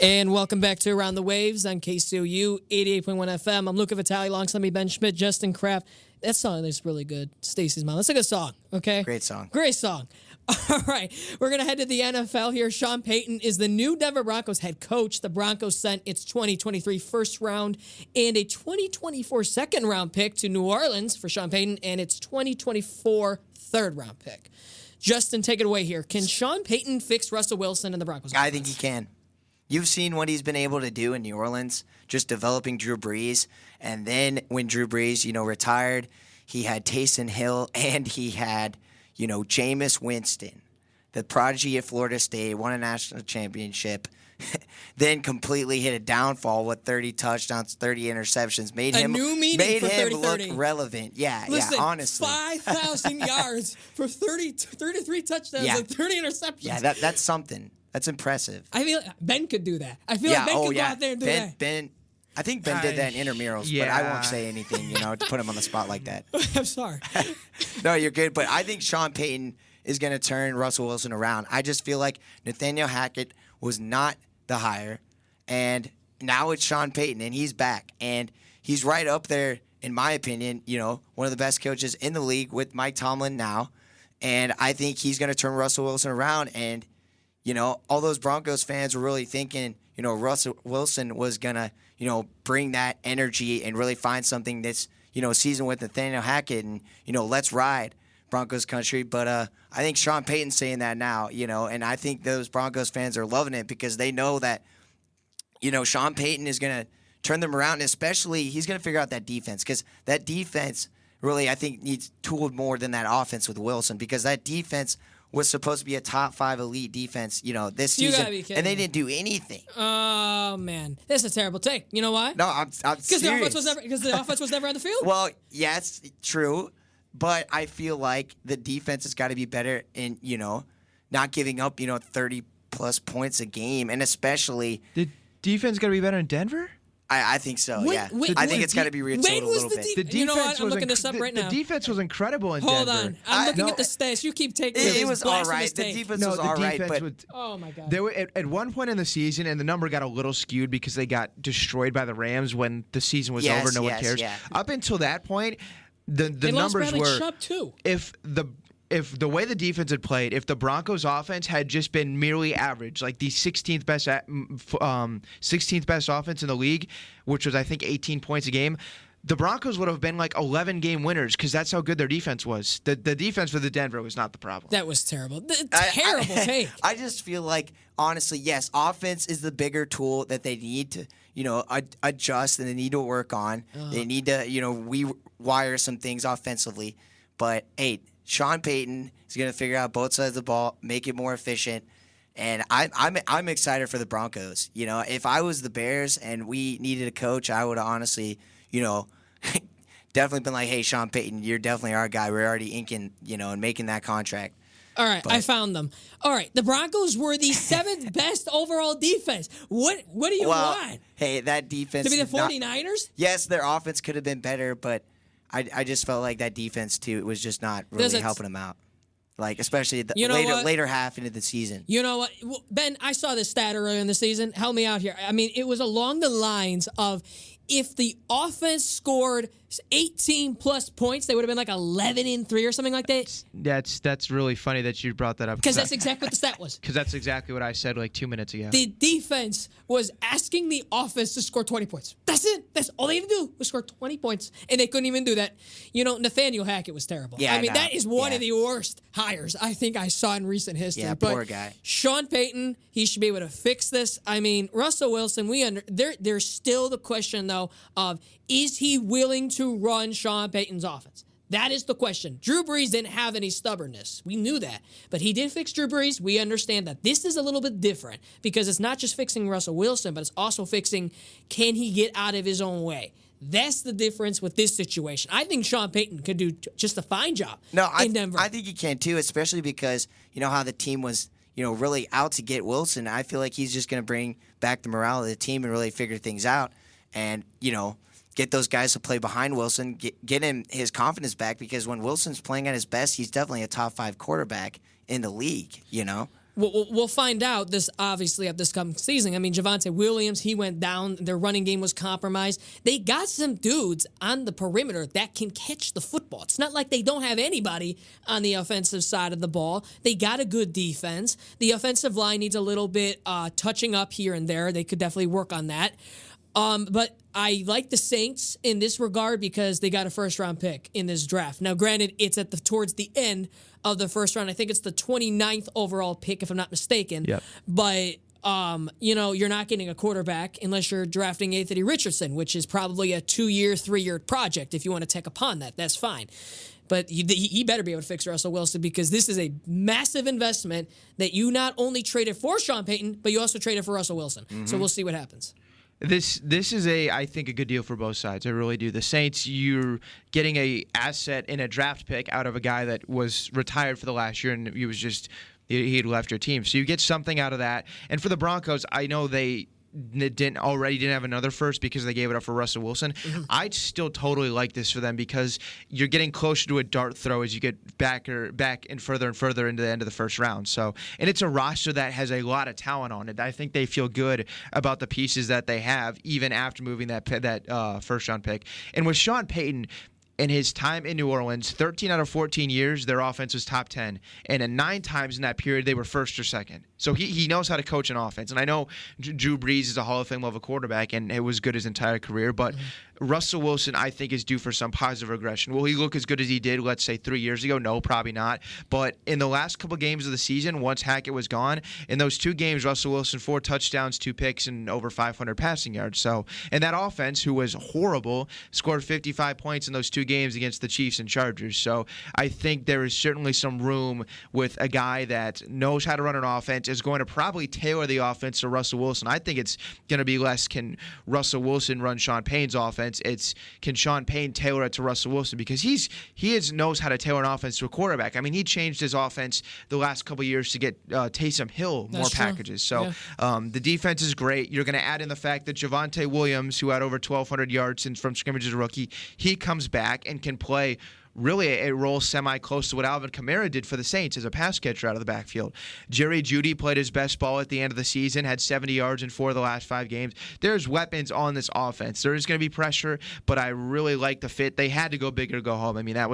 And welcome back to Around the Waves on KCOU 88.1 FM. I'm Luca Vitale, alongside me Ben Schmidt, Justin Kraft. That song is really good. Stacy's Mom. That's a good song, okay? Great song. Great song. All right, we're going to head to the NFL here. Sean Payton is the new Denver Broncos head coach. The Broncos sent its 2023 first round and a 2024 second round pick to New Orleans for Sean Payton and its 2024 third round pick. Justin, take it away here. Can Sean Payton fix Russell Wilson and the Broncos? I think he can. You've seen what he's been able to do in New Orleans, just developing Drew Brees. And then when Drew Brees, retired, he had Taysom Hill and he had, Jameis Winston, the prodigy at Florida State, won a national championship, then completely hit a downfall with 30 touchdowns, 30 interceptions, made him look relevant. Listen, honestly. 5,000 yards for 33 touchdowns and 30 interceptions. Yeah, that's something. That's impressive. I feel like Ben could do that. I feel like Ben could go out there and do that. I think Ben did that in intramurals, but I won't say anything, to put him on the spot like that. I'm sorry. No, you're good. But I think Sean Payton is going to turn Russell Wilson around. I just feel like Nathaniel Hackett was not the hire, and now it's Sean Payton, and he's back. And he's right up there, in my opinion, one of the best coaches in the league with Mike Tomlin now. And I think he's going to turn Russell Wilson around. And all those Broncos fans were really thinking, Russell Wilson was going to, bring that energy and really find something this, season with Nathaniel Hackett and, let's ride Broncos country. But I think Sean Payton's saying that now, and I think those Broncos fans are loving it because they know that, Sean Payton is going to turn them around, and especially he's going to figure out that defense because that defense really, I think, needs tooled more than that offense with Wilson because that defense was supposed to be a top 5 elite defense, this season, and they didn't do anything. Oh man, that's a terrible take. You know why? No, I'm serious. Because the offense was never on the field. Well, yes, true, but I feel like the defense has got to be better in not giving up 30 plus points a game, and especially the defense got to be better in Denver. I think so, yeah. I think it's got to be retooled a little bit. The defense, you know what? I'm looking this up right now. The defense was incredible in Hold Denver. on. I'm looking at the stats. You keep taking it was all right. The defense was all right, but oh my god. They were at one point in the season, and the number got a little skewed because they got destroyed by the Rams when the season was over. No one cares. Yeah. Up until that point, the numbers were too. If the way the defense had played, if the Broncos offense had just been merely average, like the 16th best offense in the league, which was I think 18 points a game, the Broncos would have been like 11-game winners because that's how good their defense was. The defense for the Denver was not the problem. That was terrible. Terrible take. I just feel like, honestly, yes, offense is the bigger tool that they need to, adjust and they need to work on. They need to, rewire some things offensively. But, hey, Sean Payton is going to figure out both sides of the ball, make it more efficient, and I'm excited for the Broncos. If I was the Bears and we needed a coach, I would have honestly, definitely been like, hey, Sean Payton, you're definitely our guy. We're already inking, and making that contract. All right, I found them. All right, the Broncos were the 7th best overall defense. What do you want? Hey, that defense to be the 49ers? Yes, their offense could have been better, but I just felt like that defense, too, was just not really helping them out. Like, especially the later half into the season. You know what? Ben, I saw this stat earlier in the season. Help me out here. I mean, it was along the lines of if the offense scored 18-plus points, they would have been like 11-3 or something like that. That's really funny that you brought that up. Because that's exactly what the stat was. Because that's exactly what I said like 2 minutes ago. The defense was asking the offense to score 20 points. That's it. That's all they had to do was score 20 points, and they couldn't even do that. Nathaniel Hackett was terrible. Yeah, I mean, that is one of the worst hires I think I saw in recent history. Yeah, poor guy. Sean Payton, he should be able to fix this. I mean, Russell Wilson, there's still the question, though, of is he willing to run Sean Payton's offense? That is the question. Drew Brees didn't have any stubbornness. We knew that. But he did fix Drew Brees. We understand that. This is a little bit different because it's not just fixing Russell Wilson, but it's also fixing, can he get out of his own way? That's the difference with this situation. I think Sean Payton could do just a fine job in Denver. I think he can too, especially because how the team was really out to get Wilson. I feel like he's just going to bring back the morale of the team and really figure things out and, get those guys to play behind Wilson, get him his confidence back because when Wilson's playing at his best, he's definitely a top 5 quarterback in the league, We'll find out this obviously at this coming season. I mean, Javonte Williams, he went down. Their running game was compromised. They got some dudes on the perimeter that can catch the football. It's not like they don't have anybody on the offensive side of the ball. They got a good defense. The offensive line needs a little bit touching up here and there. They could definitely work on that. But I like the Saints in this regard because they got a first-round pick in this draft. Now, granted, it's towards the end of the first round. I think it's the 29th overall pick, if I'm not mistaken. Yep. But, you're not getting a quarterback unless you're drafting Anthony Richardson, which is probably a 2-year, 3-year project if you want to take upon that. That's fine. But he better be able to fix Russell Wilson because this is a massive investment that you not only traded for Sean Payton, but you also traded for Russell Wilson. Mm-hmm. So we'll see what happens. This is I think a good deal for both sides. I really do. The Saints, you're getting a asset in a draft pick out of a guy that was retired for the last year and he had left your team. So you get something out of that. And for the Broncos, I know they didn't have another first because they gave it up for Russell Wilson. Mm-hmm. I still totally like this for them because you're getting closer to a dart throw as you get back and further into the end of the first round. So, and it's a roster that has a lot of talent on it. I think they feel good about the pieces that they have even after moving that first round pick. And with Sean Payton, in his time in New Orleans, 13 out of 14 years, their offense was top 10. And 9 times in that period, they were first or second. So he knows how to coach an offense. And I know Drew Brees is a Hall of Fame level quarterback, and it was good his entire career. But Russell Wilson, I think, is due for some positive regression. Will he look as good as he did, let's say, 3 years ago? No, probably not. But in the last couple games of the season, once Hackett was gone, in those 2 games, Russell Wilson, 4 touchdowns, 2 picks, and over 500 passing yards. So, and that offense, who was horrible, scored 55 points in those 2 games against the Chiefs and Chargers. So I think there is certainly some room with a guy that knows how to run an offense, is going to probably tailor the offense to Russell Wilson. I think it's going to be less can Russell Wilson run Sean Payton's offense. It's can Sean Payton tailor it to Russell Wilson because he knows how to tailor an offense to a quarterback. I mean, he changed his offense the last couple of years to get Taysom Hill more packages. So the defense is great. You're going to add in the fact that Javonte Williams, who had over 1,200 yards from scrimmage as a rookie, he comes back and can play really a role semi-close to what Alvin Kamara did for the Saints as a pass catcher out of the backfield. Jerry Jeudy played his best ball at the end of the season, had 70 yards in 4 of the last 5 games. There's weapons on this offense. There is going to be pressure, but I really like the fit. They had to go big or go home. I mean, it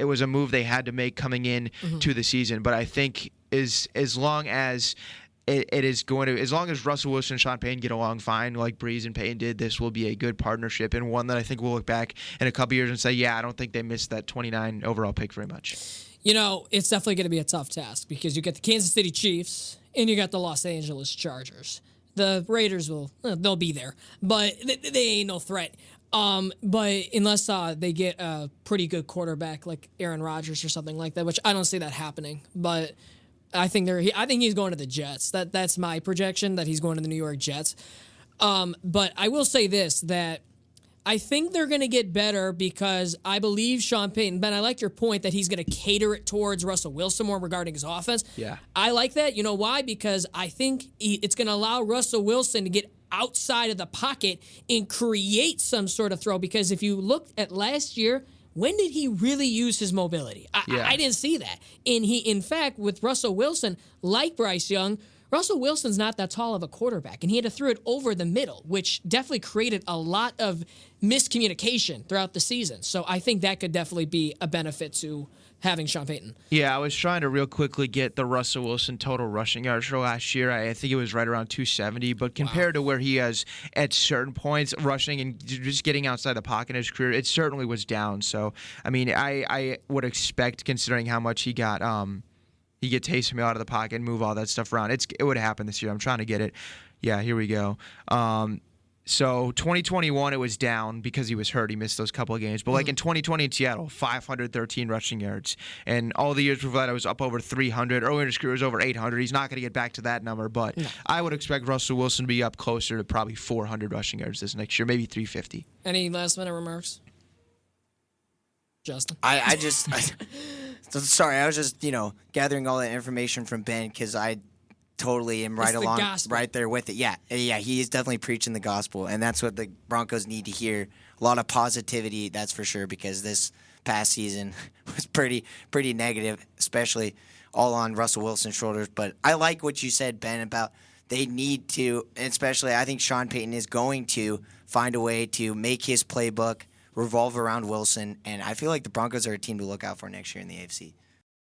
was a move they had to make coming in to the season. But I think as long as as long as Russell Wilson and Sean Payton get along fine, like Brees and Payton did, this will be a good partnership and one that I think we'll look back in a couple years and say, yeah, I don't think they missed that 29 overall pick very much. It's definitely going to be a tough task because you get the Kansas City Chiefs and you got the Los Angeles Chargers. The Raiders they'll be there, but they ain't no threat. But unless they get a pretty good quarterback like Aaron Rodgers or something like that, which I don't see that happening, but I think he's going to the Jets. That's my projection, that he's going to the New York Jets. But I will say this, that I think they're going to get better because I believe Sean Payton, Ben, I like your point that he's going to cater it towards Russell Wilson more regarding his offense. Yeah. I like that. You know why? Because I think it's going to allow Russell Wilson to get outside of the pocket and create some sort of throw. Because if you look at last year, when did he really use his mobility? I didn't see that. And in fact, with Russell Wilson, like Bryce Young, Russell Wilson's not that tall of a quarterback, and he had to throw it over the middle, which definitely created a lot of miscommunication throughout the season. So I think that could definitely be a benefit to having Sean Payton. Yeah, I was trying to real quickly get the Russell Wilson total rushing yards for last year. I think it was right around 270, but compared to where he has at certain points rushing and just getting outside the pocket in his career, it certainly was down. So, I mean, I would expect, considering how much he got he get Taysom out of the pocket and move all that stuff around. It would happen this year. I'm trying to get it. Yeah, here we go. So 2021, it was down because he was hurt. He missed those couple of games. But like in 2020 in Seattle, 513 rushing yards. And all the years before that, it was up over 300. Earlier in his career, it was over 800. He's not going to get back to that number. But I would expect Russell Wilson to be up closer to probably 400 rushing yards this next year, maybe 350. Any last-minute remarks? Justin? Sorry, I was just, gathering all that information from Ben because I totally am right there with it. Yeah, he is definitely preaching the gospel, and that's what the Broncos need to hear. A lot of positivity, that's for sure, because this past season was pretty negative, especially all on Russell Wilson's shoulders. But I like what you said, Ben, about they need to, and especially I think Sean Payton is going to find a way to make his playbook revolve around Wilson. And I feel like the Broncos are a team to look out for next year in the AFC.